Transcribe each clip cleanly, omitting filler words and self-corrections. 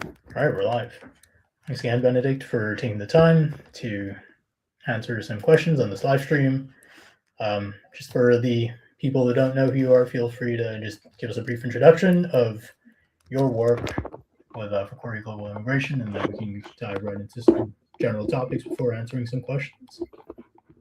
All right, we're live. Thanks again, Benedict, for taking the time to answer some questions on this live stream. Just for the people that don't know who you are, feel free to just give us a brief introduction of your work with for Corey Global Immigration, and then we can dive right into some general topics before answering some questions.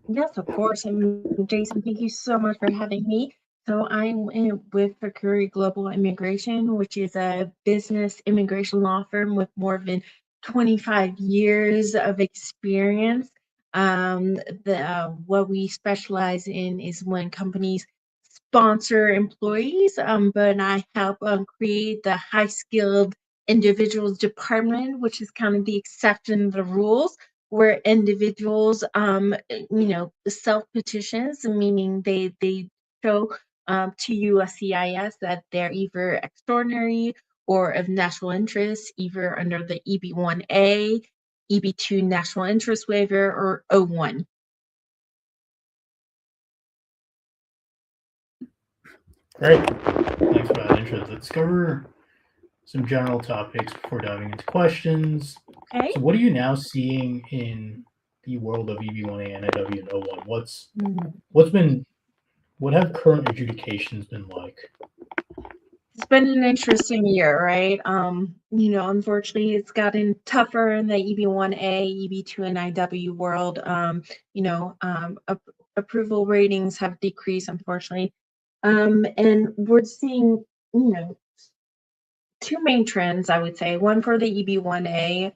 Yes, of course. And Jason, thank you so much for having me. So I'm with Fakuri Global Immigration, which is a business immigration law firm with more than 25 years of experience. What we specialize in is when companies sponsor employees, but I help create the high-skilled individuals department, which is kind of the exception to the rules where individuals, self-petitions, meaning they show to USCIS that they're either extraordinary or of national interest, either under the EB-1A, EB-2 national interest waiver, or O-1. Great. Thanks for that intro. Let's cover some general topics before diving into questions. Okay. So, what are you now seeing in the world of EB-1A, NIW, and O-1? What have current adjudications been like? It's been an interesting year, right? Unfortunately, it's gotten tougher in the EB-1A, EB-2 NIW world. Approval ratings have decreased, unfortunately. And we're seeing, two main trends, I would say. One for the EB-1A,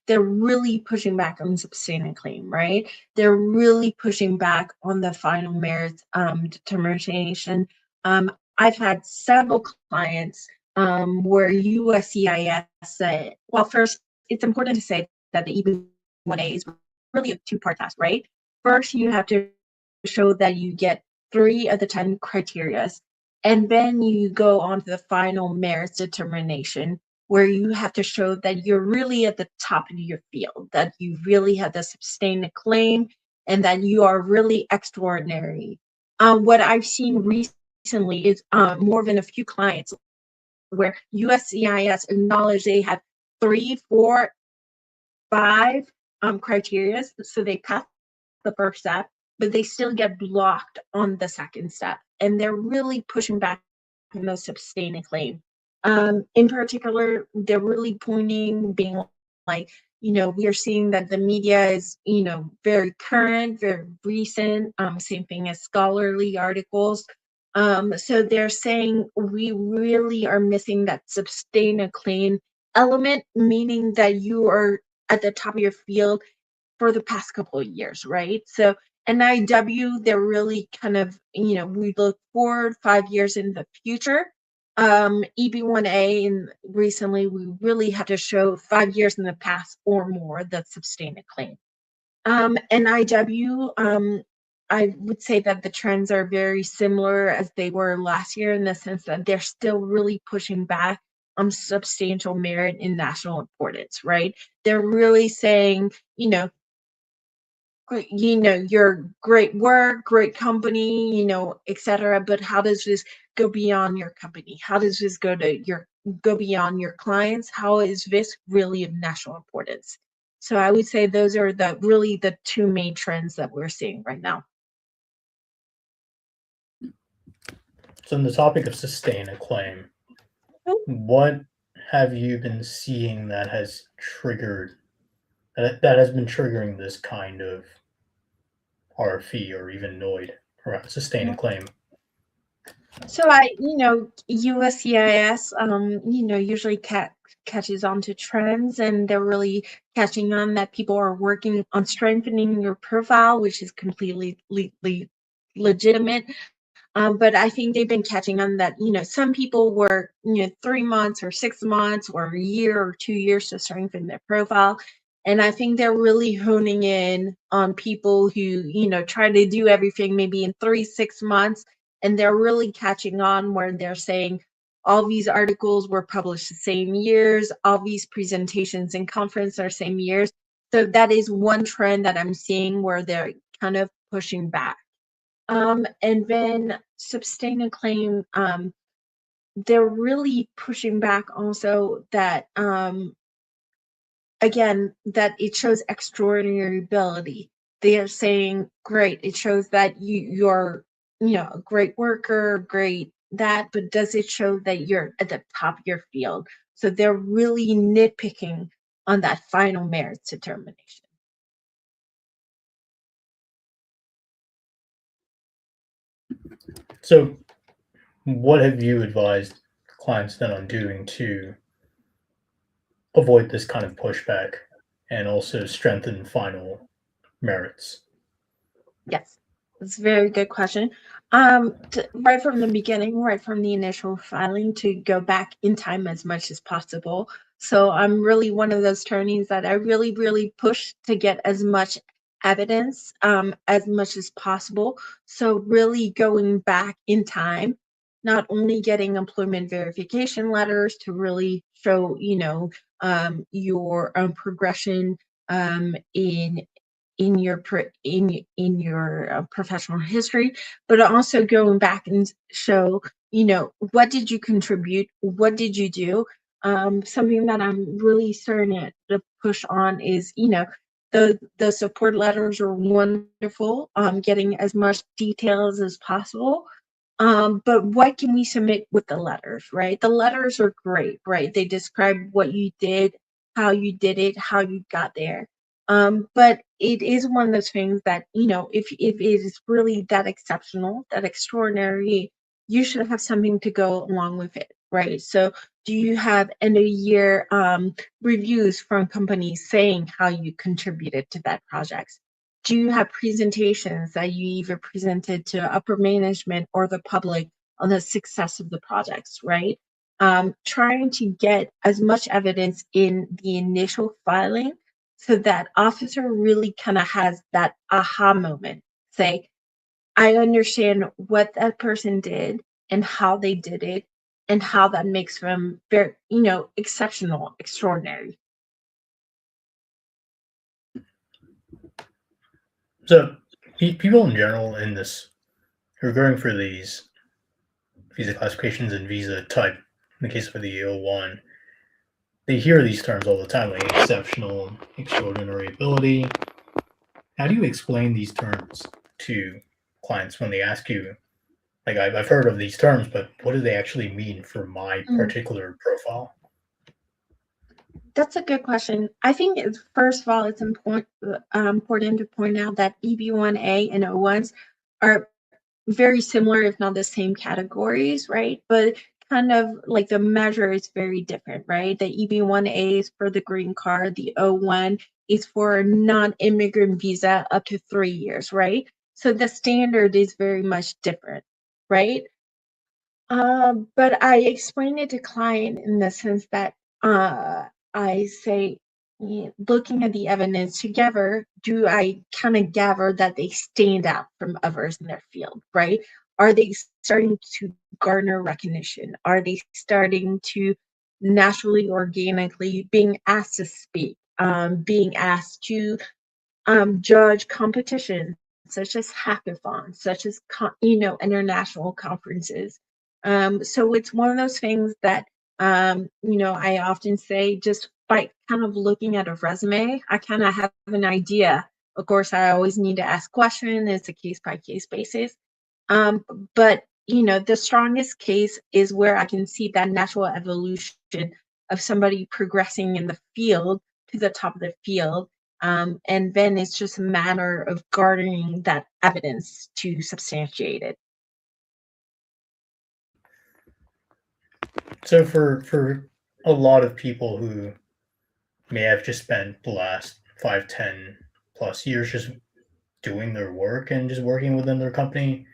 they're really pushing back on substantive claim, right? They're really pushing back on the final merits determination. I've had several clients where USCIS said, well, first, it's important to say that the EB-1A is really a two-part test, right? First, you have to show that you get 3 of the 10 criteria. And then you go on to the final merits determination, where you have to show that you're really at the top of your field, that you really have the sustained claim, and that you are really extraordinary. What I've seen recently is more than a few clients where USCIS acknowledge they have 3, 4, 5 criteria, so they pass the first step, but they still get blocked on the second step. And they're really pushing back on the sustained claim. In particular, they're really pointing, being like, we are seeing that the media is, very current, very recent, same thing as scholarly articles. So they're saying we really are missing that sustained claim element, meaning that you are at the top of your field for the past couple of years, right? So NIW, they're really kind of, we look forward 5 years in the future. EB-1A, and recently we really had to show 5 years in the past or more that sustained a claim. NIW, I would say that the trends are very similar as they were last year in the sense that they're still really pushing back on substantial merit in national importance, right? They're really saying, your great work, great company, etc. But how does this go beyond your company? How does this go beyond your clients? How is this really of national importance? So I would say those are the two main trends that we're seeing right now. So, on the topic of sustain a claim, what have you been seeing that has been triggering this kind of RFE or even NOID or sustain a claim? So USCIS, usually catches on to trends, and they're really catching on that people are working on strengthening your profile, which is completely legitimate. But I think they've been catching on that, some people work, 3 months or 6 months or a year or 2 years to strengthen their profile. And I think they're really honing in on people who, try to do everything maybe in 3, 6 months. And they're really catching on where they're saying all these articles were published the same years, all these presentations and conferences are same years. So that is one trend that I'm seeing where they're kind of pushing back. And then sustain a claim, they're really pushing back also that again, that it shows extraordinary ability. They are saying, great, it shows that you're, a great worker, great that, but does it show that you're at the top of your field? So they're really nitpicking on that final merits determination. So, what have you advised clients then on doing to avoid this kind of pushback and also strengthen final merits? Yes, that's a very good question. Right from the beginning, right from the initial filing, to go back in time as much as possible. So I'm really one of those attorneys that I really, really push to get as much evidence as much as possible. So really going back in time, not only getting employment verification letters to really show, your progression in your professional history, but also going back and show, what did you contribute, what did you do. Something that I'm really starting to push on is, the support letters are wonderful, getting as much details as possible. But what can we submit with the letters, right? The letters are great, right? They describe what you did, how you did it, how you got there. But it is one of those things that, if it is really that exceptional, that extraordinary, you should have something to go along with it, right? So do you have end of year reviews from companies saying how you contributed to that project? Do you have presentations that you either presented to upper management or the public on the success of the projects, right? Trying to get as much evidence in the initial filing so that officer really kind of has that aha moment. Say, I understand what that person did and how they did it and how that makes them very, exceptional, extraordinary. So, people in general in this who are going for these visa classifications and visa type, in the case of the O-1, they hear these terms all the time, like exceptional, extraordinary ability. How do you explain these terms to clients when they ask you, like, I've heard of these terms, but what do they actually mean for my Mm. particular profile? That's a good question. I think first of all, it's important to point out that EB-1A and O-1s are very similar, if not the same categories, right? But kind of like the measure is very different, right? The EB-1A is for the green card, the O-1 is for a non-immigrant visa up to 3 years, right? So the standard is very much different, right? But I explain it to client in the sense that I say, looking at the evidence together, do I kind of gather that they stand out from others in their field, right? Are they starting to garner recognition? Are they starting to naturally, organically being asked to speak, being asked to judge competitions such as hackathons, such as international conferences. So it's one of those things that I often say, just by kind of looking at a resume, I kind of have an idea. Of course, I always need to ask questions. It's a case by case basis. Um, but the strongest case is where I can see that natural evolution of somebody progressing in the field to the top of the field, and then it's just a matter of garnering that evidence to substantiate it. So, for a lot of people who may have just spent the last 5, 10 plus years just doing their work and just working within their company,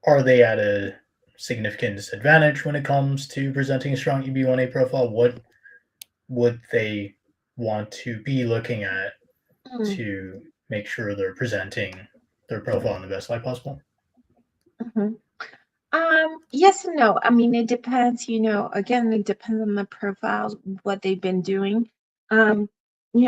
are they at a significant disadvantage when it comes to presenting a strong EB-1A profile? What would they want to be looking at Mm, to make sure they're presenting their profile in the best light possible? mhm. Yes and no. I mean, it depends, again, it depends on the profiles, what they've been doing. Um,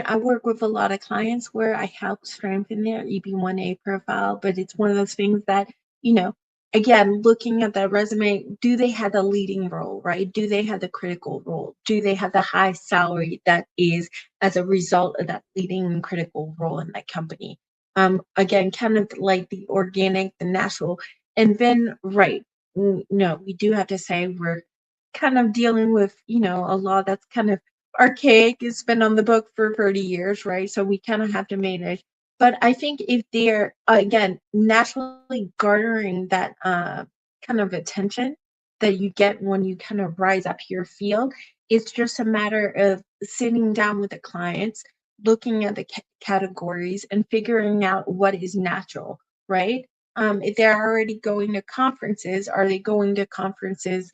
I work with a lot of clients where I help strengthen their EB-1A profile, but it's one of those things that, you know, again, looking at that resume, do they have the leading role, right? Do they have the critical role? Do they have the high salary that is as a result of that leading and critical role in that company? Again, kind of like the organic, the natural, and then, right, no, we do have to say we're kind of dealing with, a law that's kind of archaic. It's been on the book for 30 years, right? So we kind of have to manage. But I think if they're, again, naturally garnering that kind of attention that you get when you kind of rise up your field, it's just a matter of sitting down with the clients, looking at the categories and figuring out what is natural, right? If they're already going to conferences, are they going to conferences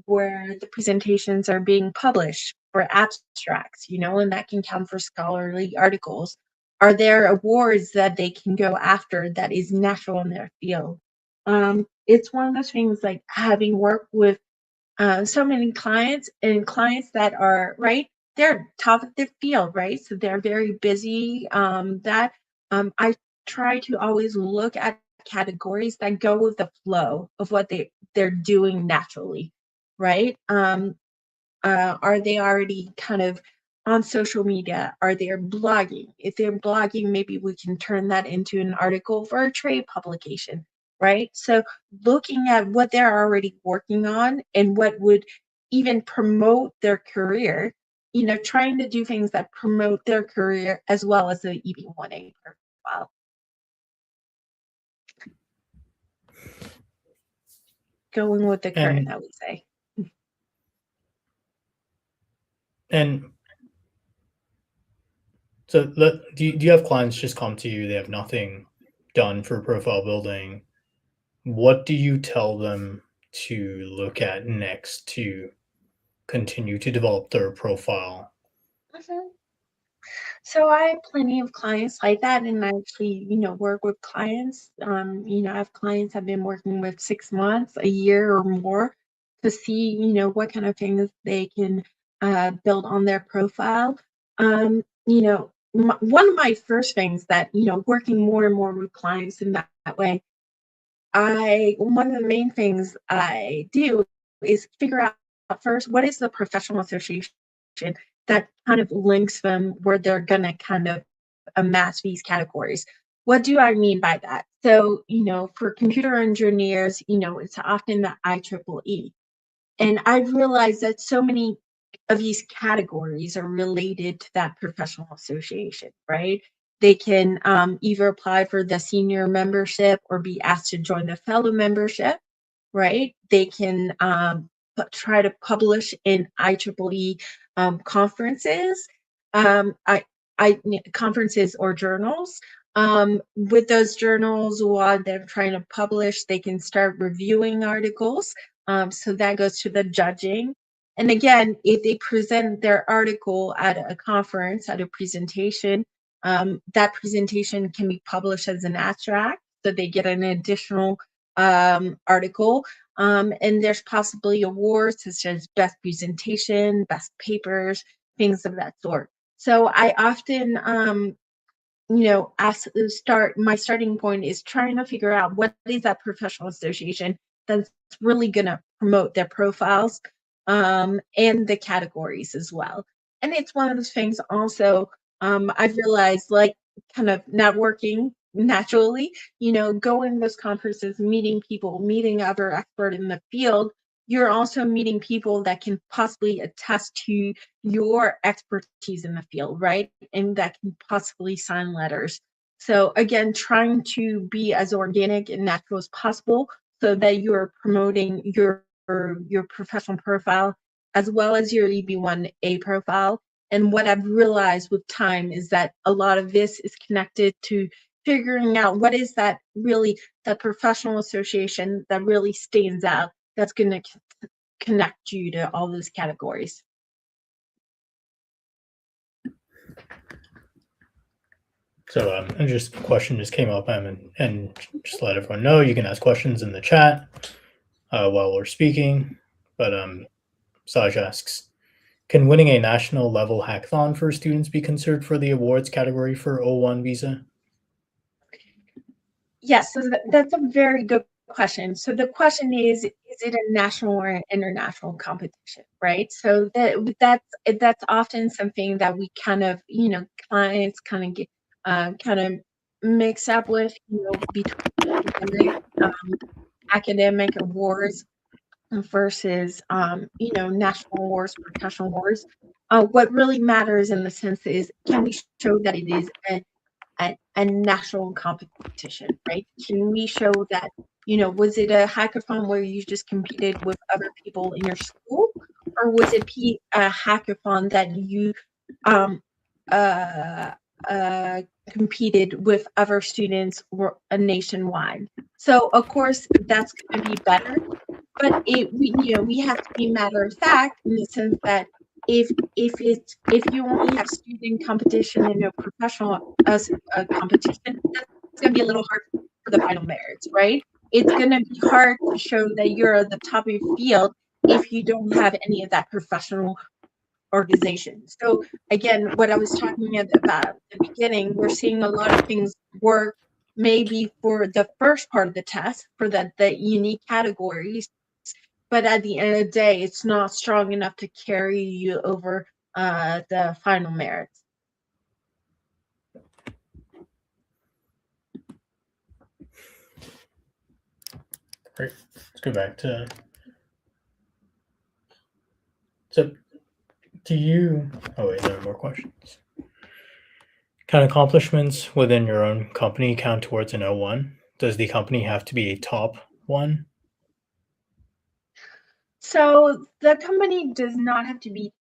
where the presentations are being published for abstracts, and that can count for scholarly articles? Are there awards that they can go after that is natural in their field? It's one of those things, like having worked with so many clients, and clients that are, right, they're top of their field, right? So they're very busy. I try to always look at categories that go with the flow of what they're doing naturally, right? Are they already kind of on social media? Are they blogging? If they're blogging, maybe we can turn that into an article for a trade publication, right? So looking at what they're already working on and what would even promote their career, trying to do things that promote their career as well as the EB-1A profile. Going with the current, I would say. And so do you have clients just come to you, they have nothing done for profile building? What do you tell them to look at next to continue to develop their profile? So I have plenty of clients like that, and I actually, work with clients. I have clients I've been working with 6 months, a year or more, to see, what kind of things they can build on their profile. One of my first things that, working more and more with clients in that way, one of the main things I do is figure out first, what is the professional association that kind of links them where they're going to kind of match these categories. What do I mean by that? So, for computer engineers, it's often the IEEE. And I've realized that so many of these categories are related to that professional association, right? They can either apply for the senior membership or be asked to join the fellow membership, right? They can try to publish in IEEE conferences, conferences or journals. With those journals, while they're trying to publish, they can start reviewing articles. So that goes to the judging. And again, if they present their article at a conference, at a presentation, that presentation can be published as an abstract, so they get an additional article. And there's possibly awards such as best presentation, best papers, things of that sort. So I often, my starting point is trying to figure out what is that professional association that's really going to promote their profiles and the categories as well. And it's one of those things also, I've realized, like, kind of networking naturally, going to those conferences, meeting people, meeting other experts in the field. You're also meeting people that can possibly attest to your expertise in the field, right? And that can possibly sign letters. So again, trying to be as organic and natural as possible so that you're promoting your professional profile as well as your EB-1A profile. And what I've realized with time is that a lot of this is connected to figuring out what is that professional association that really stands out, that's going to connect you to all those categories. So just a question just came up, and just let everyone know you can ask questions in the chat while we're speaking. But Saj asks, can winning a national level hackathon for students be considered for the awards category for O-1 visa? Yes, so that's a very good question. So the question is it a national or an international competition, right? So that's often something that we kind of, clients kind of get kind of mix up with, between academic awards versus national awards, professional awards. What really matters in the sense is, can we show that it is a national competition, right? Can we show that, was it a hackathon where you just competed with other people in your school, or was it a hackathon that you um, uh, competed with other students nationwide? So of course that's going to be better, but we have to be matter of fact in the sense that if you only have student competition and no professional competition, that's going to be a little hard for the final merits, right? It's going to be hard to show that you're at the top of your field if you don't have any of that professional organization. So again, what I was talking about at the beginning, we're seeing a lot of things work maybe for the first part of the test for the unique categories, but at the end of the day, it's not strong enough to carry you over the final merits. Great. Let's go back to. So, do you? Oh wait, there are more questions. Can accomplishments within your own company count towards an O-1? Does the company have to be a top one? So the company does not have to be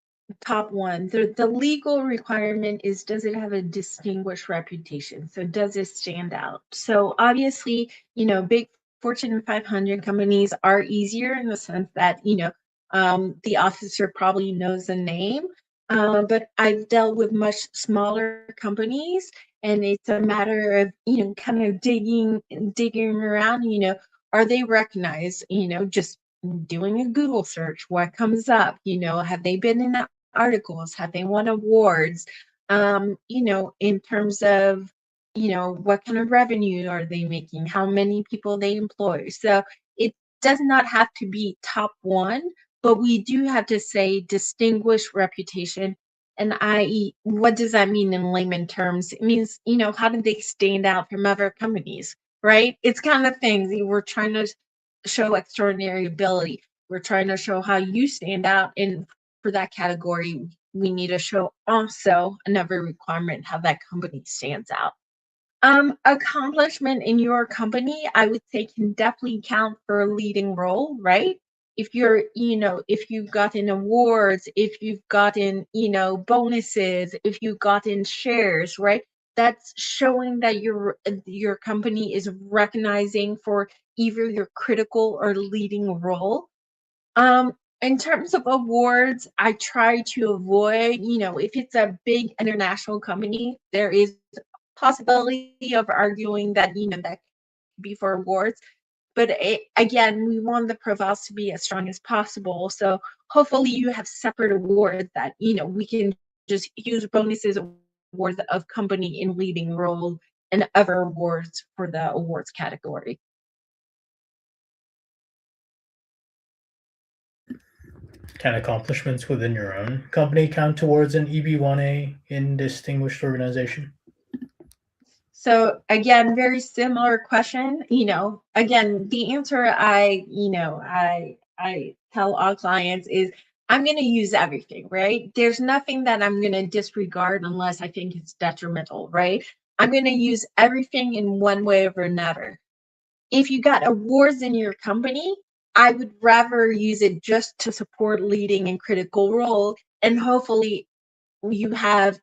top one. The legal requirement is, does it have a distinguished reputation? So does it stand out? So obviously, big Fortune 500 companies are easier in the sense that, the officer probably knows the name. But I've dealt with much smaller companies, and it's a matter of, kind of digging around, are they recognized, just doing a Google search, what comes up, have they been in the articles, have they won awards, in terms of, what kind of revenue are they making, how many people they employ. So it does not have to be top one, but we do have to say distinguished reputation. And i.e., what does that mean in layman terms? It means, how do they stand out from other companies, right? It's kind of things we're trying to show extraordinary ability. We're trying to show how you stand out. And for that category, we need to show also another requirement, how that company stands out. Accomplishment in your company, I would say, can definitely count for a leading role, right? If you're, if you've gotten awards, if you've gotten, bonuses, if you've gotten shares, right? That's showing that your company is recognizing for either your critical or leading role. In terms of awards, I try to avoid, if it's a big international company, there is possibility of arguing that, that could be for awards. But again, we want the profiles to be as strong as possible. So hopefully you have separate awards that, we can just use bonuses, awards of company in leading role, and other awards for the awards category. Can accomplishments within your own company count towards an EB-1A in distinguished organization? So again, very similar question. Again, the answer I tell all clients is, I'm going to use everything, right? There's nothing that I'm going to disregard unless I think it's detrimental, right? I'm going to use everything in one way or another. If you got awards in your company, I would rather use it just to support leading and critical role, and hopefully you have,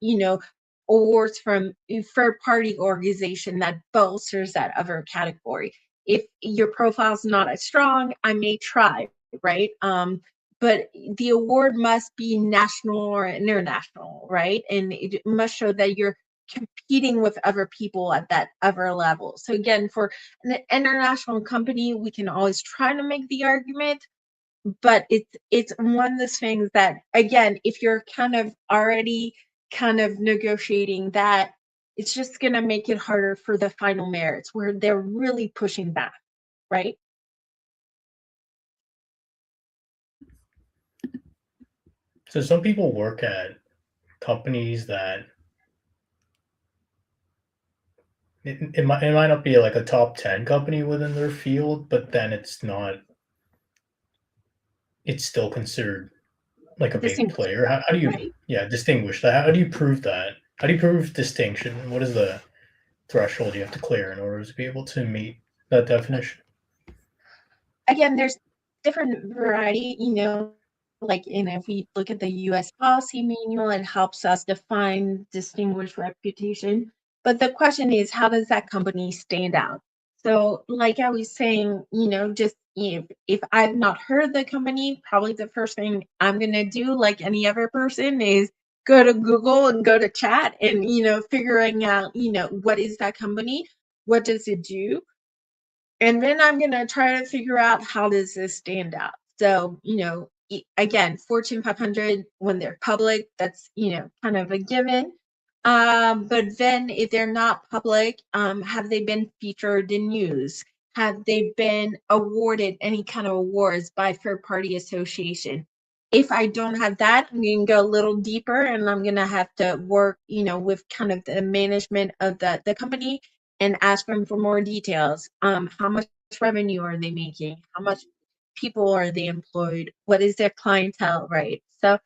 awards from a third party organization that bolsters that other category. If your profile's not as strong, I may try, right? But the award must be national or international, right? And it must show that you're competing with other people at that other level. So again, for an international company, we can always try to make the argument, but it's one of those things that, again, if you're kind of already kind of negotiating that, it's just going to make it harder for the final merits where they're really pushing back, right? So some people work at companies that it might not be like a top 10 company within their field, but then it's still considered like a big Distinguish, player. How do you, right? yeah, distinguish that? How do you prove that? How do you prove distinction? What is the threshold you have to clear in order to be able to meet that definition? Again, there's different variety, like if we look at the US policy manual, it helps us define distinguished reputation. But the question is, how does that company stand out? So, like I was saying, just if I've not heard the company, probably the first thing I'm gonna do, like any other person, is go to Google and go to chat and figuring out, what is that company? What does it do? And then I'm gonna try to figure out how does this stand out. So, again, Fortune 500 when they're public, that's kind of a given. But then if they're not public, have they been featured in news? Have they been awarded any kind of awards by third party association? If I don't have that, I'm going to go a little deeper and I'm going to have to work, with kind of the management of the company and ask them for more details. How much revenue are they making? How much people are they employed? What is their clientele, right? So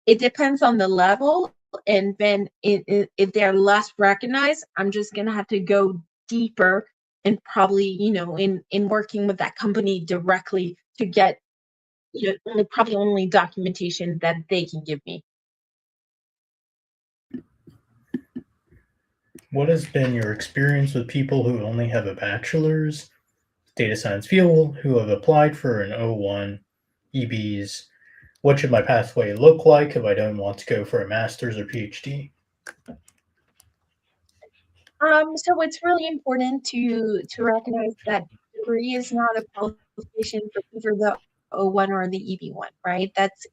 it depends on the level. And then if they're less recognized, I'm just going to have to go deeper and probably, in working with that company directly to get, probably only documentation that they can give me. What has been your experience with people who only have a bachelor's data science field who have applied for an O-1 EBs? What should my pathway look like if I don't want to go for a master's or PhD? So it's really important to recognize that degree is not a qualification for either the O-1 or the EB-1, right? That's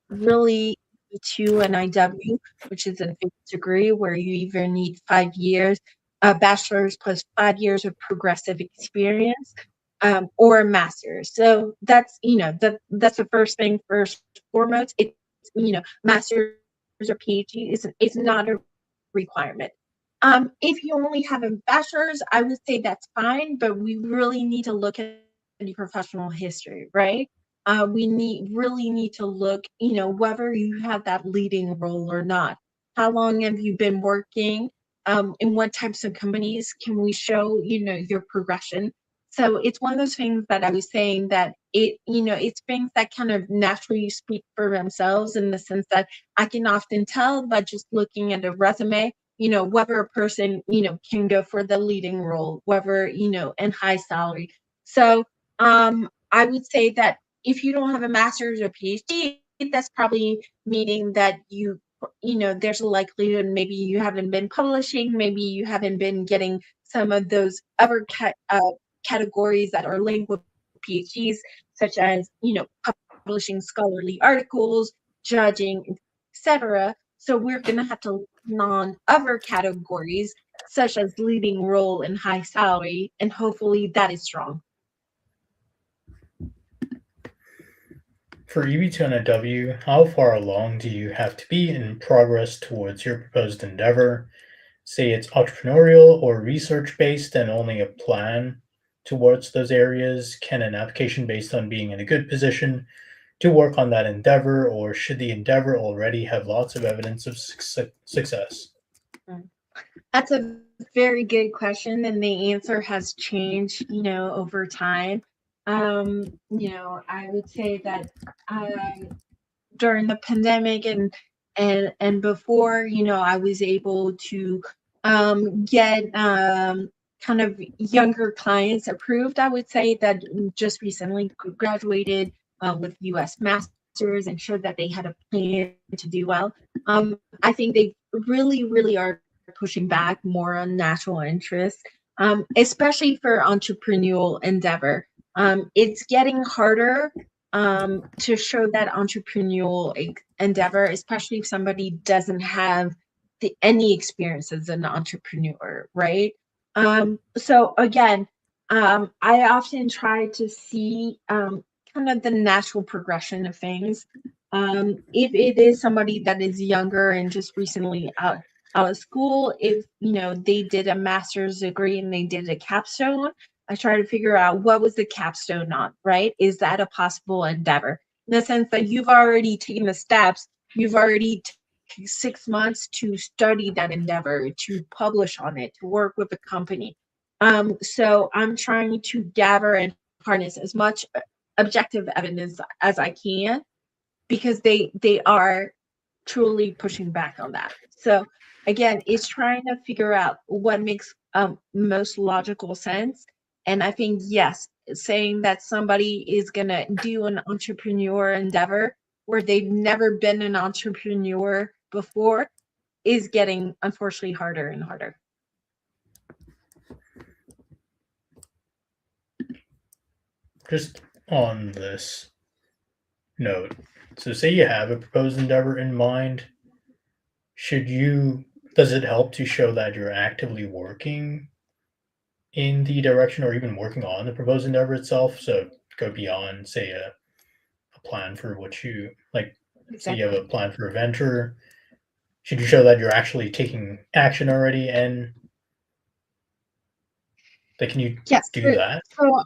really EB-2 NIW, which is an advanced degree where you either need 5 years, a bachelor's plus 5 years of progressive experience, or a master's. So that's that's the first thing first foremost. It's master's or PhD is not a requirement. If you only have a bachelor's, I would say that's fine, but we really need to look at your professional history, right? We really need to look, whether you have that leading role or not. How long have you been working? In what types of companies can we show, your progression? So it's one of those things that I was saying that it's things that kind of naturally speak for themselves in the sense that I can often tell by just looking at a resume, whether a person, can go for the leading role, whether, and high salary. So I would say that if you don't have a master's or PhD, that's probably meaning that there's a likelihood maybe you haven't been publishing, maybe you haven't been getting some of those other categories that are linked with PhDs, such as, publishing scholarly articles, judging, etc. So we're going to have to look on other categories, such as leading role and high salary, and hopefully that is strong. For EB-2 NIW, how far along do you have to be in progress towards your proposed endeavor? Say it's entrepreneurial or research based and only a plan towards those areas. Can an application based on being in a good position to work on that endeavor, or should the endeavor already have lots of evidence of success? That's a very good question, and the answer has changed, over time. I would say that during the pandemic and before, I was able to get kind of younger clients approved. I would say that just recently graduated with US masters and showed that they had a plan to do well. I think they really, really are pushing back more on national interest, especially for entrepreneurial endeavor. It's getting harder to show that entrepreneurial endeavor, especially if somebody doesn't have any experience as an entrepreneur, right? So again, I often try to see kind of the natural progression of things. If it is somebody that is younger and just recently out of school, if they did a master's degree and they did a capstone, I try to figure out what was the capstone on, right? Is that a possible endeavor? In the sense that you've already taken the steps, you've already taken 6 months to study that endeavor, to publish on it, to work with a company. So I'm trying to gather and harness as much objective evidence as I can, because they are truly pushing back on that. So again, it's trying to figure out what makes most logical sense. And I think, yes, saying that somebody is going to do an entrepreneur endeavor where they've never been an entrepreneur before is getting, unfortunately, harder and harder. Just on this note, so say you have a proposed endeavor in mind, does it help to show that you're actively working in the direction or even working on the proposed endeavor itself? So go beyond, say, a plan for what you like. Say you have a plan for a venture. Should you show that you're actually taking action already? And can you do that? So,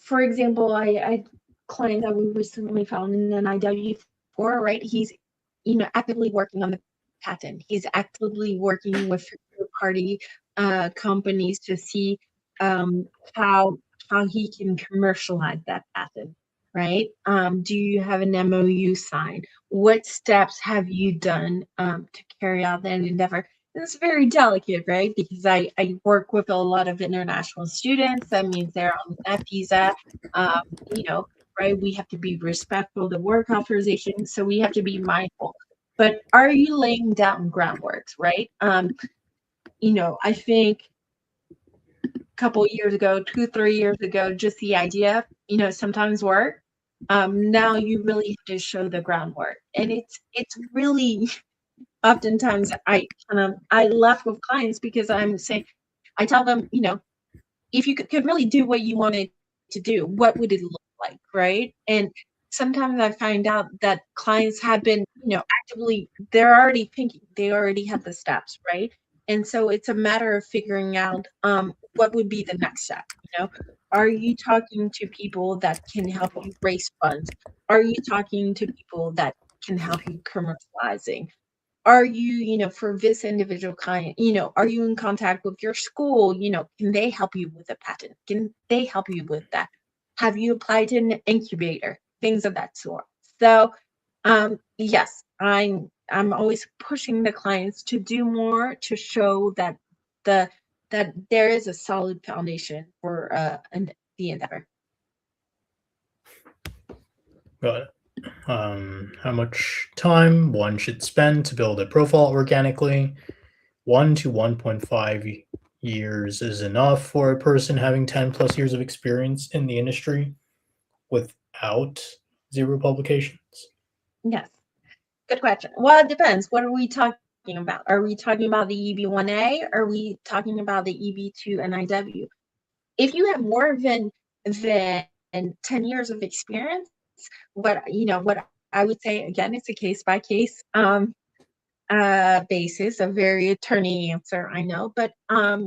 for example, I client that we recently found in an NIW for, right? He's actively working on the patent. He's actively working with third-party companies to see how he can commercialize that patent, right? Do you have an MOU signed? What steps have you done to carry out that endeavor? It's very delicate, right? Because I work with a lot of international students. That means they're on that visa, right? We have to be respectful of the work authorization, so we have to be mindful. But are you laying down groundwork, right? I think a couple years ago, 2-3 years ago, just the idea, sometimes work. Now you really have to show the groundwork, and it's really oftentimes I laugh with clients because I tell them, if you could really do what you wanted to do, what would it look like, right? And sometimes I find out that clients have been, actively, they're already thinking, they already have the steps, right? And so it's a matter of figuring out what would be the next step. Are you talking to people that can help you raise funds? Are you talking to people that can help you commercializing? Are you, for this individual client, are you in contact with your school? Can they help you with a patent? Can they help you with that? Have you applied to an incubator? Things of that sort. So, yes, I'm always pushing the clients to do more to show that that there is a solid foundation for the endeavor. Got it. How much time one should spend to build a profile organically? 1 to 1.5 years is enough for a person having 10 plus years of experience in the industry without 0 publications? Yes. Good question. Well, it depends. What are we talking about? Are we talking about the EB-1A? Are we talking about the EB-2 NIW? If you have more than 10 years of experience, what I would say, again, it's a case by case basis, a very attorney answer, I know, but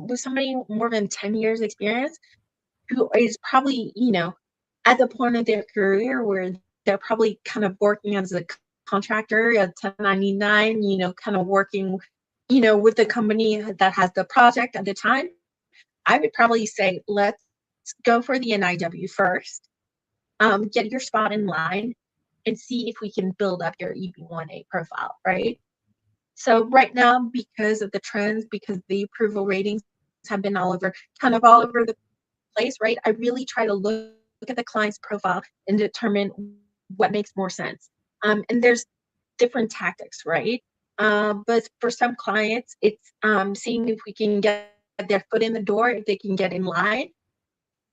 with somebody more than 10 years experience who is probably, at the point of their career where they're probably kind of working as a contractor, a 1099, kind of working, with the company that has the project at the time, I would probably say, let's go for the NIW first, get your spot in line, and see if we can build up your EB-1A profile, right? So right now, because of the trends, because the approval ratings have been all over the place, right? I really try to look at the client's profile and determine what makes more sense. And there's different tactics, right? But for some clients, it's seeing if we can get their foot in the door, if they can get in line,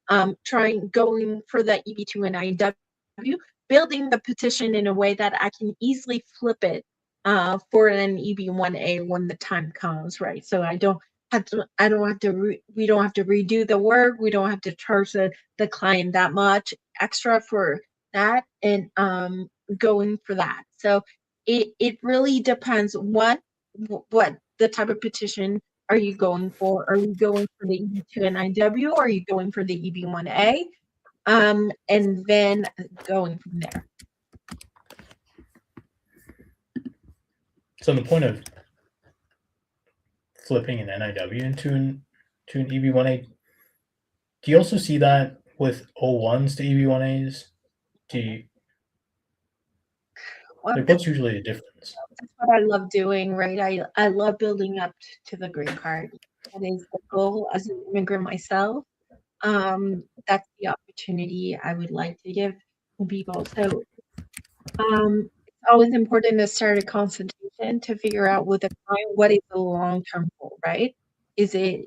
going for the EB-2 NIW, building the petition in a way that I can easily flip it for an EB-1A when the time comes, right? So we don't have to redo the work. We don't have to charge the client that much extra for that, and going for that. So it really depends what the type of petition are you going for? Are you going for the EB-2 NIW or are you going for the EB-1A? And then going from there. So the point of flipping an NIW into an EB-1A, do you also see that with O-1s to EB-1As? Well, Like, what's usually the difference? that's what I love doing, right? I love building up to the green card. That is the goal as an immigrant myself. That's the opportunity I would like to give to people. So it's always important to start a consultation to figure out with the client what is the long-term goal, right? Is it,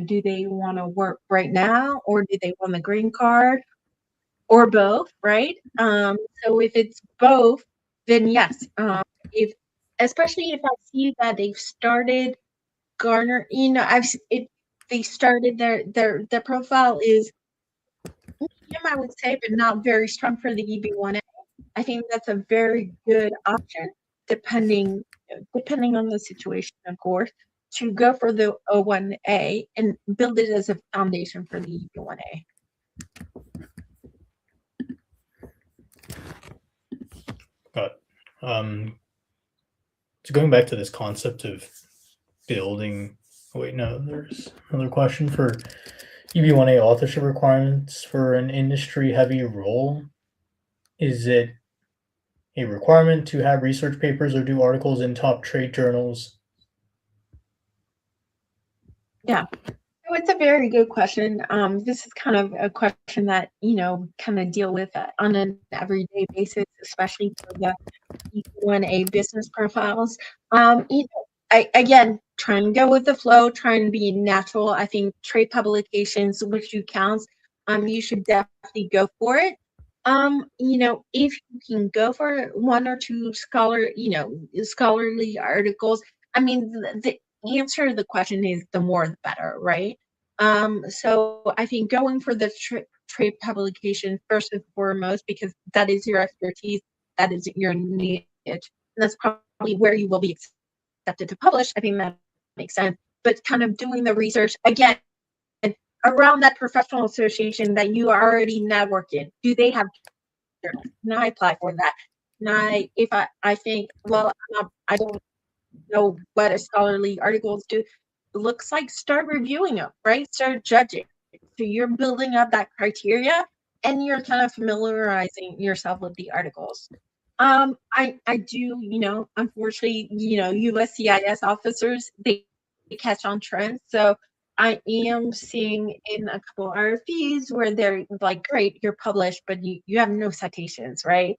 do they want to work right now or do they want the green card or both, right? So if it's both, then yes. If especially if I see that they've started garner, they started their profile is medium, I would say, but not very strong for the EB-1A. I think that's a very good option, depending on the situation, of course, to go for the O-1A and build it as a foundation for the EB-1A. Got it. So going back to this concept of building. Oh, wait, no, there's another question for EB-1A authorship requirements for an industry-heavy role. Is it a requirement to have research papers or do articles in top trade journals? Yeah. So it's a very good question. This is kind of a question that, kind of deal with on an everyday basis, especially for the EB-1A business profiles. Again, trying to go with the flow, trying to be natural. I think trade publications, which you count, you should definitely go for it. If you can go for one or two scholarly articles, I mean, the answer to the question is the more the better, right? So I think going for the trade publication first and foremost, because that is your expertise, that is your niche, and that's probably where you will be accepted to publish. I think that makes sense. But kind of doing the research again around that professional association that you are already networking. Do they have journals? Can I apply for that? If I think, well, I don't know what a scholarly articles do, looks like start reviewing them, right? Start judging. So you're building up that criteria and you're kind of familiarizing yourself with the articles. I do, unfortunately, USCIS officers, they catch on trends. So I am seeing in a couple of RFPs where they're like, great, you're published, but you have no citations, right?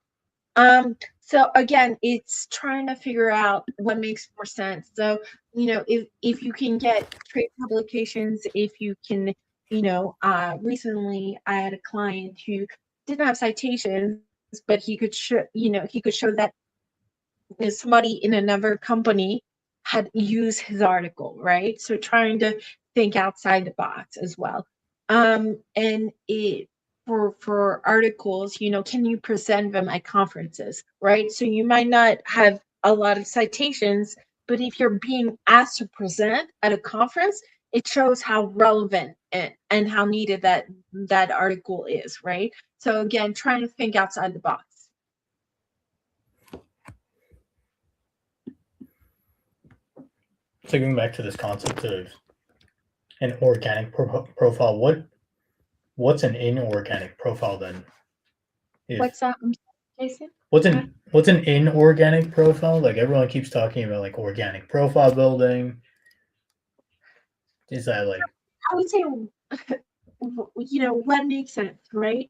So again, it's trying to figure out what makes more sense. So, if you can get trade publications, if you can, recently I had a client who didn't have citations, but he could show that somebody in another company had used his article, right? So trying to think outside the box as well. And it for articles, can you present them at conferences, right? So you might not have a lot of citations, but if you're being asked to present at a conference, it shows how relevant and how needed that article is, right? So again, trying to think outside the box. So going back to this concept of an organic profile, what's an inorganic profile then? What's that, Jason? What's an inorganic profile? Like everyone keeps talking about like organic profile building. Is that like? I would say, what makes sense, right?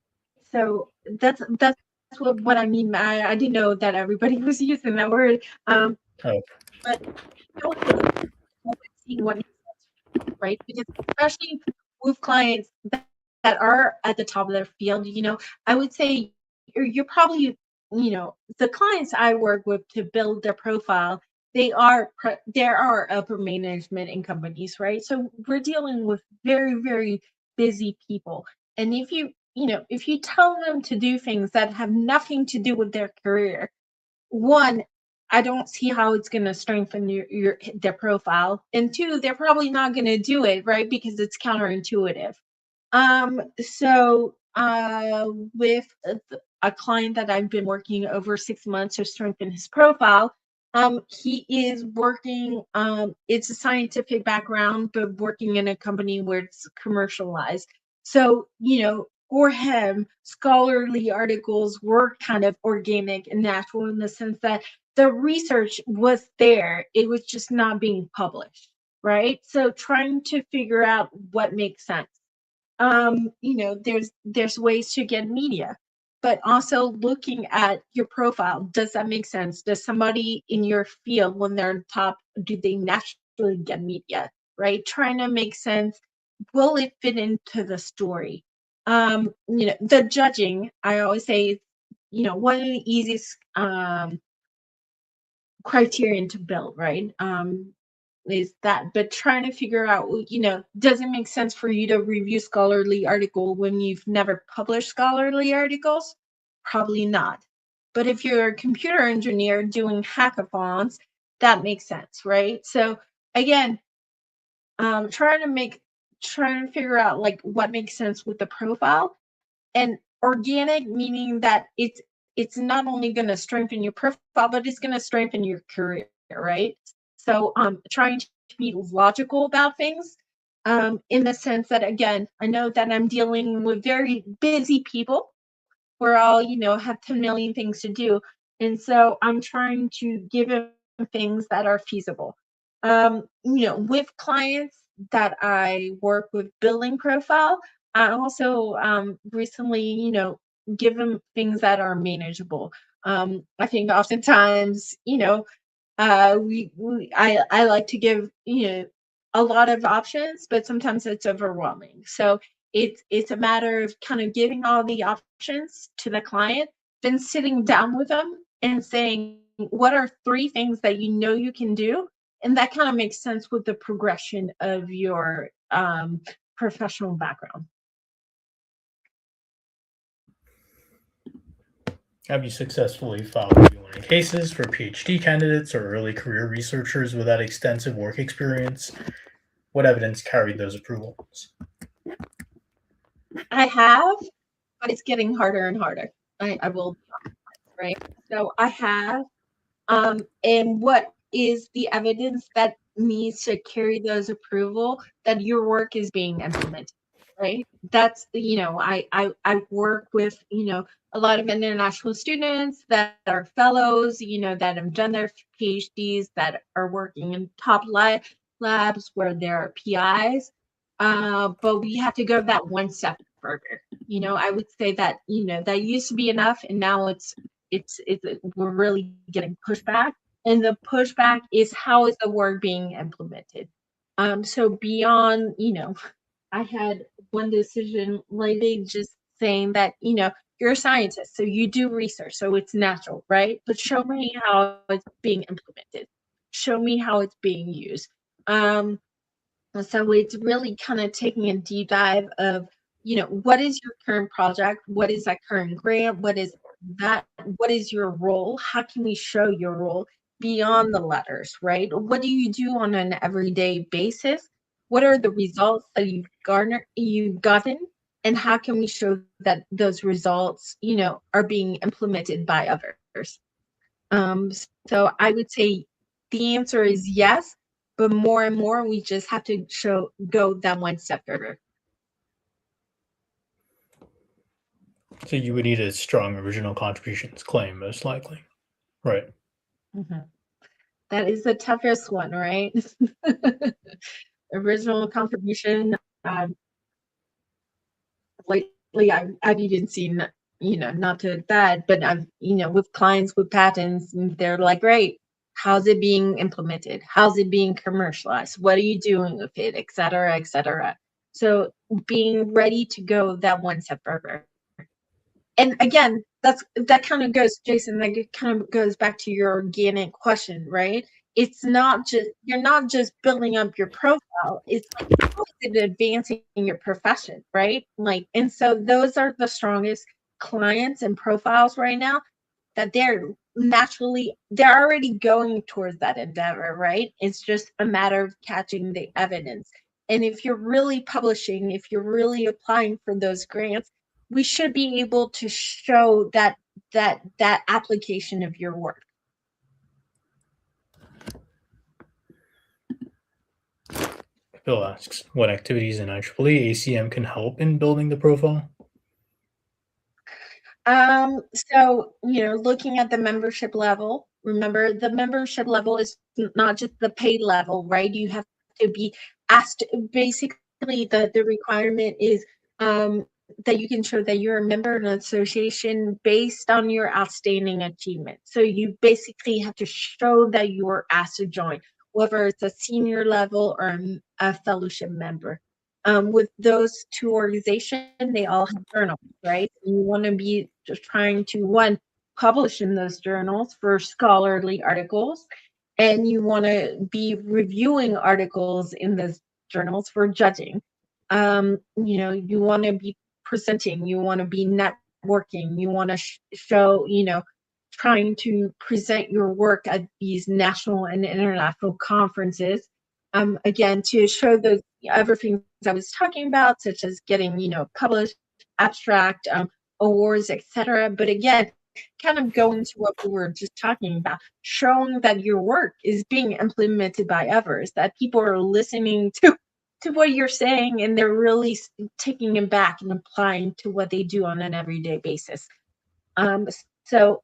So that's what I mean. I didn't know that everybody was using that word. Oh. But don't really see what makes sense, right? Because especially with clients that are at the top of their field, I would say you're probably, the clients I work with to build their profile, there are upper management in companies, right? So we're dealing with very, very busy people. And if you tell them to do things that have nothing to do with their career, one, I don't see how it's going to strengthen their profile, and two, they're probably not going to do it, right? Because it's counterintuitive. So with a client that I've been working over 6 months to strengthen his profile, he is working, it's a scientific background, but working in a company where it's commercialized. So, for him, scholarly articles were kind of organic and natural in the sense that the research was there. It was just not being published, right? So trying to figure out what makes sense. There's ways to get media, but also looking at your profile. Does that make sense? Does somebody in your field, when they're top, do they naturally get media, right? Trying to make sense. Will it fit into the story? The judging, I always say, one of the easiest criterion to build, right? Is that, but trying to figure out, does it make sense for you to review scholarly article when you've never published scholarly articles? Probably not. But if you're a computer engineer doing hackathons, that makes sense, right? So again, trying to figure out like what makes sense with the profile. And organic meaning that it's not only going to strengthen your profile, but it's going to strengthen your career, right? So trying to be logical about things, in the sense that, again, I know that I'm dealing with very busy people. We're all, have 10 million things to do. And so I'm trying to give them things that are feasible. With clients that I work with building profile, I also recently, give them things that are manageable. I think oftentimes, I like to give, a lot of options, but sometimes it's overwhelming. So it's a matter of kind of giving all the options to the client, then sitting down with them and saying, what are 3 things that you can do? And that kind of makes sense with the progression of your professional background. Have you successfully filed EB-1A cases for PhD candidates or early career researchers without extensive work experience? What evidence carried those approvals? I have, but it's getting harder and harder. I will be honest, right? So I have, and what is the evidence that needs to carry those approval that your work is being implemented, right? That's I work with a lot of international students that are fellows, that have done their PhDs, that are working in top labs where there are PIs. But we have to go that one step further. I would say that that used to be enough, and now it's we're really getting pushback, and the pushback is how is the work being implemented. So beyond, I had one decision lately just saying that you're a scientist, so you do research, so it's natural, right? But show me how it's being implemented. Show me how it's being used. So it's really kind of taking a deep dive of, what is your current project? What is that current grant? What is that? What is your role? How can we show your role beyond the letters, right? What do you do on an everyday basis? What are the results that you've gotten? And how can we show that those results, are being implemented by others? So I would say the answer is yes, but more and more we just have to go that one step further. So you would need a strong original contributions claim, most likely. Right. Mhm. That is the toughest one, right? Original contribution. Lately, I've even seen, not to that, but I've, with clients with patents, and they're like, great, how's it being implemented? How's it being commercialized? What are you doing with it, et cetera, et cetera. So being ready to go that one step further. And again, that kind of goes, Jason, like it kind of goes back to your organic question, right? It's not just, you're not just building up your profile. It's like, how is it advancing your profession, right? Like, and so those are the strongest clients and profiles right now, that they're naturally, they're already going towards that endeavor, right? It's just a matter of catching the evidence. And if you're really publishing, if you're really applying for those grants, we should be able to show that application of your work. Bill asks, what activities in IEEE ACM can help in building the profile? So, looking at the membership level, remember the membership level is not just the paid level, right? You have to be asked, basically the requirement is that you can show that you're a member of an association based on your outstanding achievement. So you basically have to show that you were asked to join, whether it's a senior level or a fellowship member. With those two organizations, they all have journals, right? You want to be just trying to, one, publish in those journals for scholarly articles, and you want to be reviewing articles in those journals for judging. You want to be presenting, you want to be networking, you want to show, trying to present your work at these national and international conferences. Again, to show those other things I was talking about, such as getting, published, abstract, awards, etc. But again, kind of going to what we were just talking about, showing that your work is being implemented by others, that people are listening to what you're saying and they're really taking it back and applying to what they do on an everyday basis. So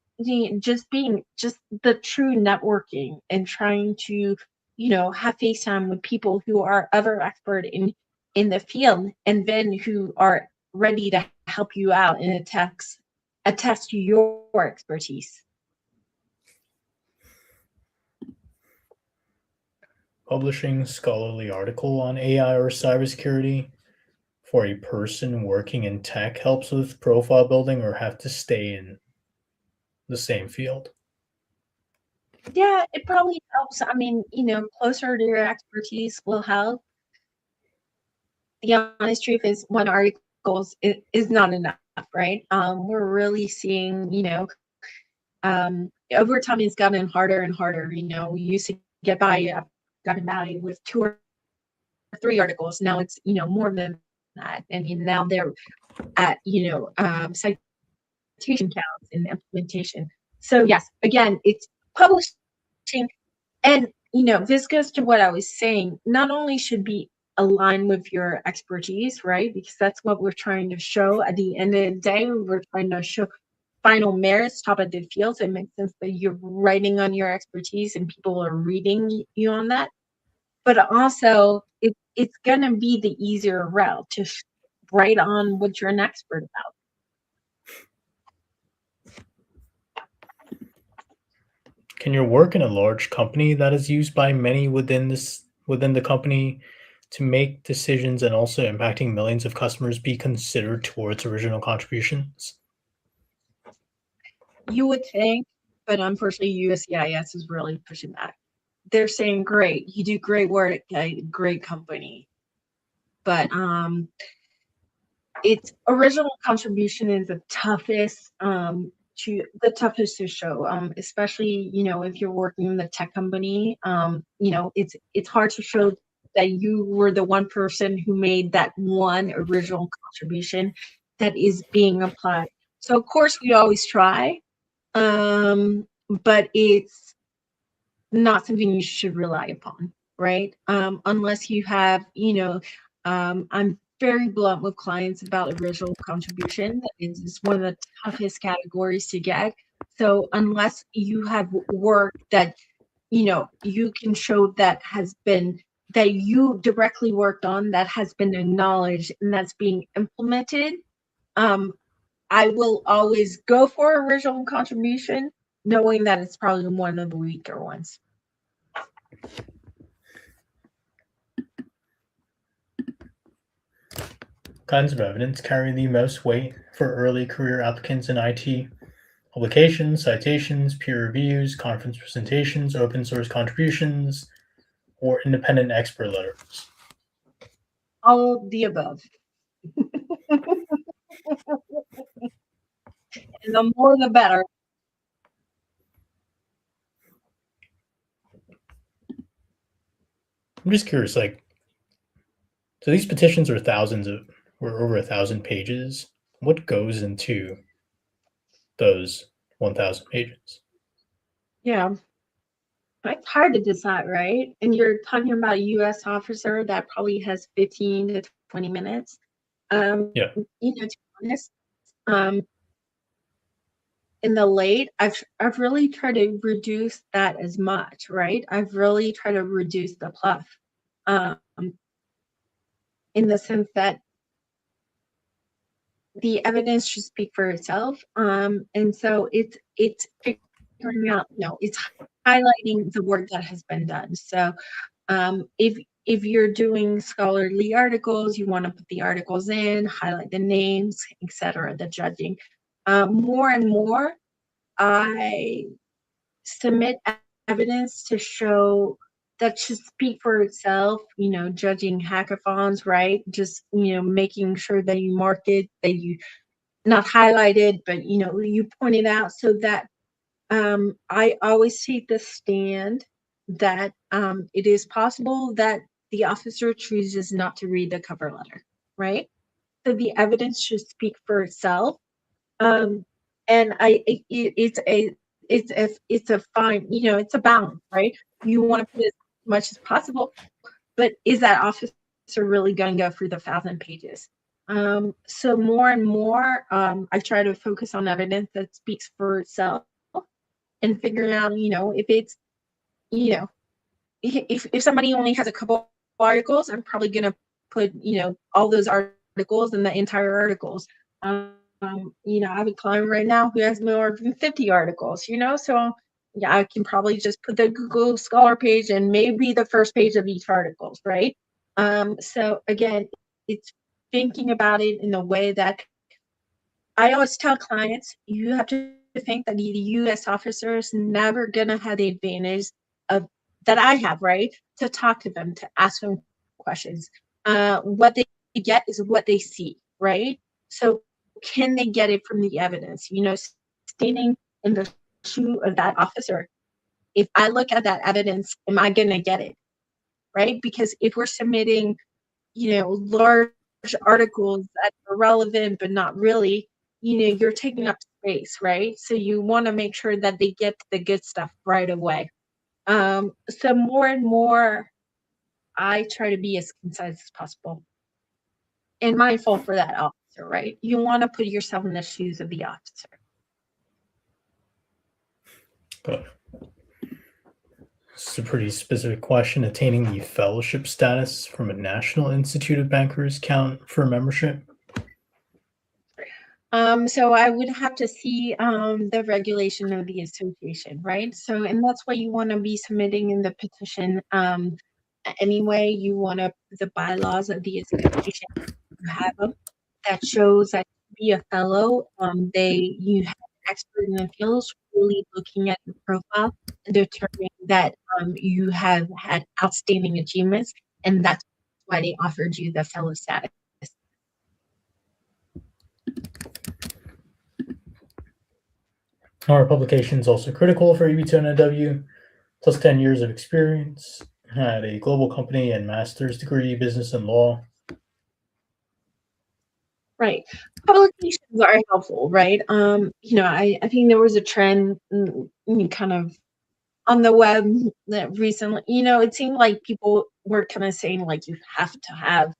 just the true networking and trying to, have FaceTime with people who are other expert in the field, and then who are ready to help you out and attest to your expertise. Publishing scholarly article on AI or cybersecurity for a person working in tech helps with profile building, or have to stay in the same field? Yeah, it probably helps. I mean, closer to your expertise will help. The honest truth is, one article is not enough, right? We're really seeing, over time it's gotten harder and harder. We used to gotten by with 2 or 3 articles. Now it's, more than that. And now they're at, citation counts and implementation. So yes, again, it's publishing. And, this goes to what I was saying. Not only should be aligned with your expertise, right? Because that's what we're trying to show at the end of the day. We're trying to show final merits, top of the field. So it makes sense that you're writing on your expertise and people are reading you on that. But also, it's going to be the easier route to write on what you're an expert about. Can your work in a large company that is used by many within the company to make decisions and also impacting millions of customers be considered towards original contributions? You would think, but unfortunately, USCIS is really pushing back. They're saying, great, you do great work at a great company. But it's original contribution is the toughest to show, especially, if you're working in the tech company. It's hard to show that you were the one person who made that one original contribution that is being applied. So of course we always try, but it's not something you should rely upon, right? Unless you have, I'm very blunt with clients about original contribution. It's one of the toughest categories to get. So unless you have work that, you can show that you directly worked on, that has been acknowledged and that's being implemented, I will always go for original contribution, knowing that it's probably one of the weaker ones. Kinds of evidence carry the most weight for early career applicants in IT: publications, citations, peer reviews, conference presentations, open source contributions, or independent expert letters? All of the above. And the more the better. I'm just curious, like, so these petitions are thousands of, or over 1,000 pages. What goes into those 1,000 pages? Yeah, it's hard to decide, right? And you're talking about a U.S. officer that probably has 15 to 20 minutes. Yeah. To be honest, um, in the late, I've really tried to reduce that as much, right? I've really tried to reduce the fluff, um, in the sense that the evidence should speak for itself. And so it's figuring out, it's highlighting the work that has been done. So if you're doing scholarly articles, you want to put the articles in, highlight the names, etc., the judging. More and more, I submit evidence to show that should speak for itself, judging hackathons, right? Just, making sure that you mark it, that you not highlighted, but, you point it out so that I always take the stand that it is possible that the officer chooses not to read the cover letter, right? So the evidence should speak for itself. Um, and it's a fine, it's a balance, right? You want to put as much as possible, but is that officer really going to go through the 1,000 pages? So more and more, I try to focus on evidence that speaks for itself and figuring out, if it's, if somebody only has a couple articles, I'm probably going to put, all those articles and the entire articles. I have a client right now who has more than 50 articles, so yeah, I can probably just put the Google Scholar page and maybe the first page of each articles, right? So again, it's thinking about it in a way that I always tell clients, you have to think that the U.S. officer is never gonna have the advantage of that I have, right? To talk to them, to ask them questions. What they get is what they see, right? So can they get it from the evidence? Standing in the shoe of that officer, if I look at that evidence, am I gonna get it? Right? Because if we're submitting, large articles that are relevant but not really, you're taking up space, right? So you want to make sure that they get the good stuff right away. So more and more, I try to be as concise as possible and mindful for that officer, right? You want to put yourself in the shoes of the officer. But it's a pretty specific question. Attaining the fellowship status from a National Institute of Bankers count for membership? So I would have to see the regulation of the association, right? So, and that's what you want to be submitting in the petition. Anyway, you want to the bylaws of the association. You have them that shows that to be a fellow, you have an expert in the field really looking at your profile and determining that you have had outstanding achievements, and that's why they offered you the fellow status. Are publications also critical for EB-2 NIW? Plus 10 years of experience, had a global company and master's degree, business and law. Right. Publications are helpful, right? I think there was a trend kind of on the web that recently, it seemed like people were kind of saying like you have to have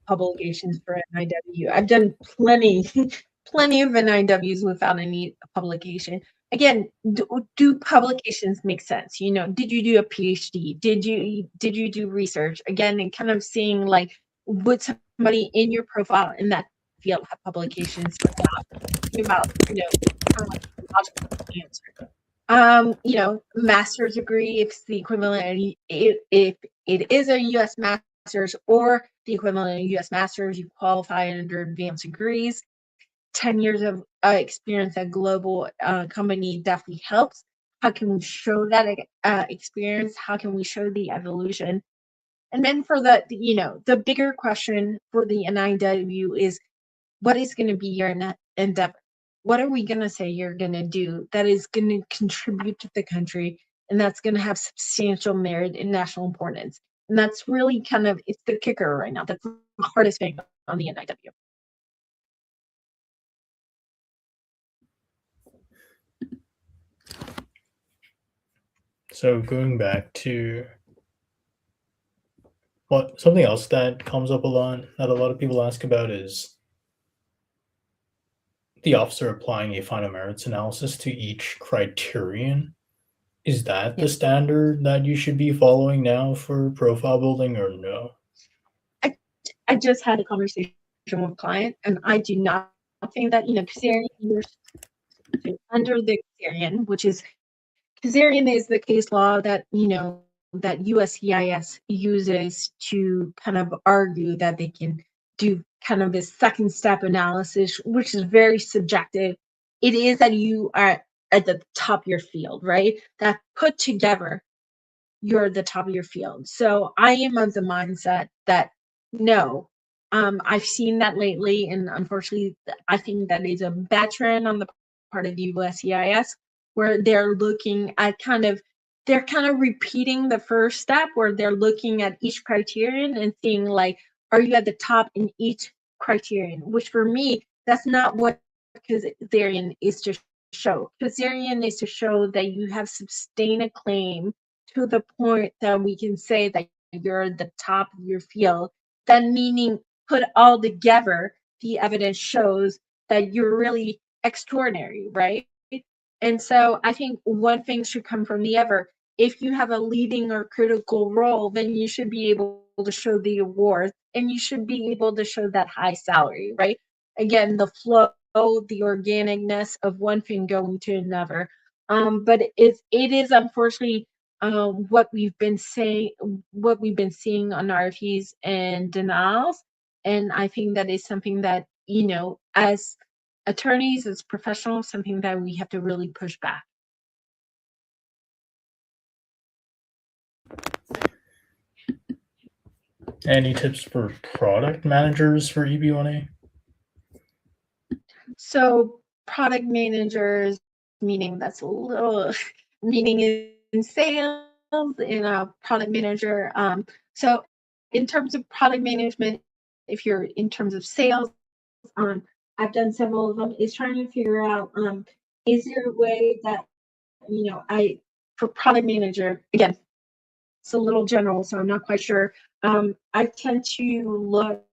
publications for NIW. I've done plenty of NIWs without any publication. Again, do publications make sense? Did you do a PhD? Did you do research? Again, and kind of seeing like would somebody in your profile in that field have publications or not? About kind of like logical answer. Master's degree, if it's the equivalent, if it is a U.S. master's or the equivalent of U.S. master's, you qualify under advanced degrees. 10 years of experience at global company definitely helps. How can we show that experience? How can we show the evolution? And then for the bigger question for the NIW is, what is going to be your endeavor? What are we going to say you're going to do that is going to contribute to the country and that's going to have substantial merit and national importance? And that's really kind of, it's the kicker right now. That's the hardest thing on the NIW. So going back to something else that comes up a lot that a lot of people ask about is the officer applying a final merits analysis to each criterion. Is that the standard that you should be following now for profile building, or no? I just had a conversation with a client, and I do not think that, Kazarian, under the Kazarian, which is, Kazarian is the case law that, that USCIS uses to kind of argue that they can do kind of this second step analysis, which is very subjective. It is that you are at the top of your field, right? That put together, you're at the top of your field. So I am of the mindset that no, I've seen that lately, and unfortunately, I think that is a bad trend on the part of USCIS, where they're looking at they're kind of repeating the first step, where they're looking at each criterion and seeing, like, are you at the top in each criterion? Which for me, that's not what Kazarian is to show. Kazarian is to show that you have sustained a claim to the point that we can say that you're the top of your field. That meaning, put all together, the evidence shows that you're really extraordinary, right? And so I think one thing should come from the other. If you have a leading or critical role, then you should be able to show the awards, and you should be able to show that high salary, right? Again, the flow, the organicness of one thing going to another. But it is unfortunately what we've been seeing on RFPs and denials. And I think that is something that, as attorneys, as professionals, something that we have to really push back. Any tips for product managers for EB-1A? So product managers, meaning that's a little meaning in sales, in a product manager. So in terms of product management, if you're in terms of sales, I've done several of them, is trying to figure out, is there a way that, for product manager, again, it's a little general, so I'm not quite sure. I tend to look,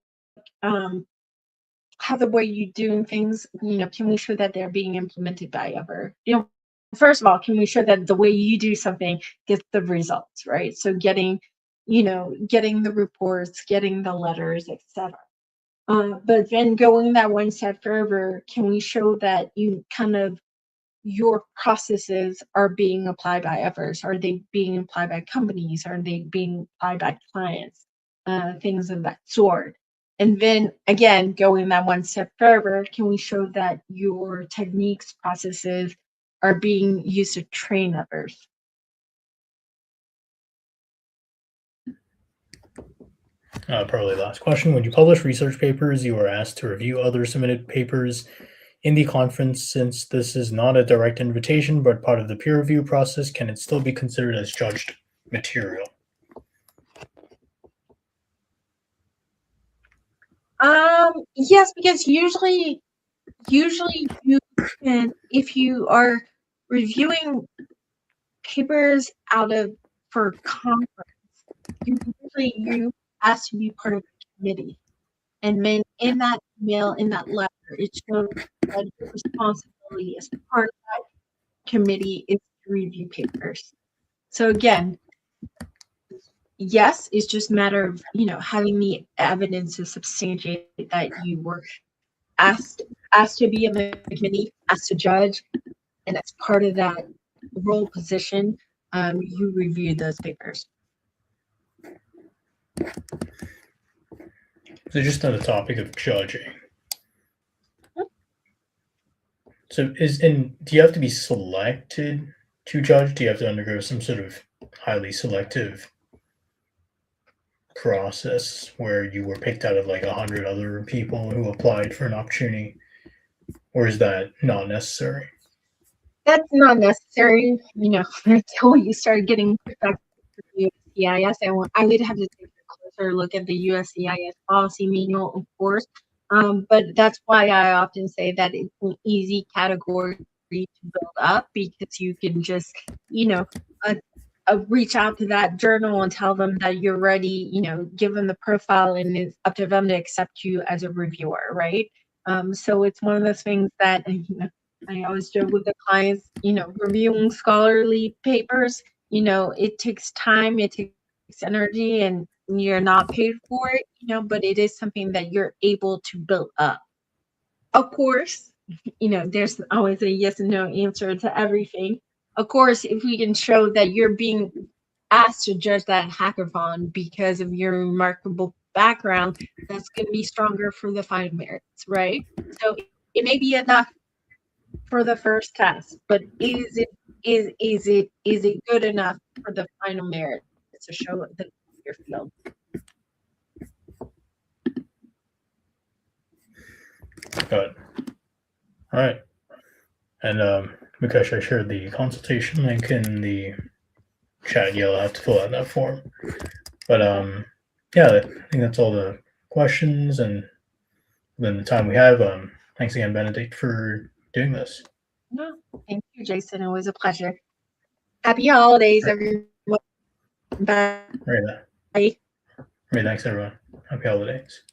how the way you doing things, can we show that they're being implemented by other, first of all, can we show that the way you do something gets the results, right? So getting the reports, getting the letters, etc. But then going that one step further, can we show that your processes are being applied by others? Are they being applied by companies? Are they being applied by clients? Things of that sort. And then again, going that one step further, can we show that your techniques, processes are being used to train others? Probably last question. When you publish research papers, you are asked to review other submitted papers in the conference. Since this is not a direct invitation but part of the peer review process, can it still be considered as judged material? Yes, because usually you can, if you are reviewing papers for conference, you ask to be part of the committee. And then in that email, in that letter, it shows that your responsibility as part of that committee is to review papers. So again, yes, it's just a matter of, having the evidence to substantiate that you were asked to be in the committee, asked to judge, and as part of that role position, you review those papers. So just on the topic of judging. So do you have to be selected to judge? Do you have to undergo some sort of highly selective process where you were picked out of like 100 other people who applied for an opportunity? Or is that not necessary? That's not necessary, until you start getting back. USCIS, I would have to take a closer look at the USCIS policy manual, of course. But that's why I often say that it's an easy category to build up, because you can just, reach out to that journal and tell them that you're ready, give them the profile, and it's up to them to accept you as a reviewer, right? So it's one of those things that, I always joke with the clients, reviewing scholarly papers, it takes time, it takes energy, and you're not paid for it, but it is something that you're able to build up. Of course, there's always a yes and no answer to everything. Of course, if we can show that you're being asked to judge that hackathon because of your remarkable background, that's going to be stronger for the final merits, right? So it may be enough for the first test, but is it good enough for the final merit to show the your field? Got it. All right. And Mukesh, I shared the consultation link in the chat. You'll have to fill out that form. But yeah, I think that's all the questions and then the time we have. Thanks again, Benedict, for doing this. No, thank you, Jason. It was a pleasure. Happy holidays, everyone. Bye. Right. Thanks, everyone. Happy holidays.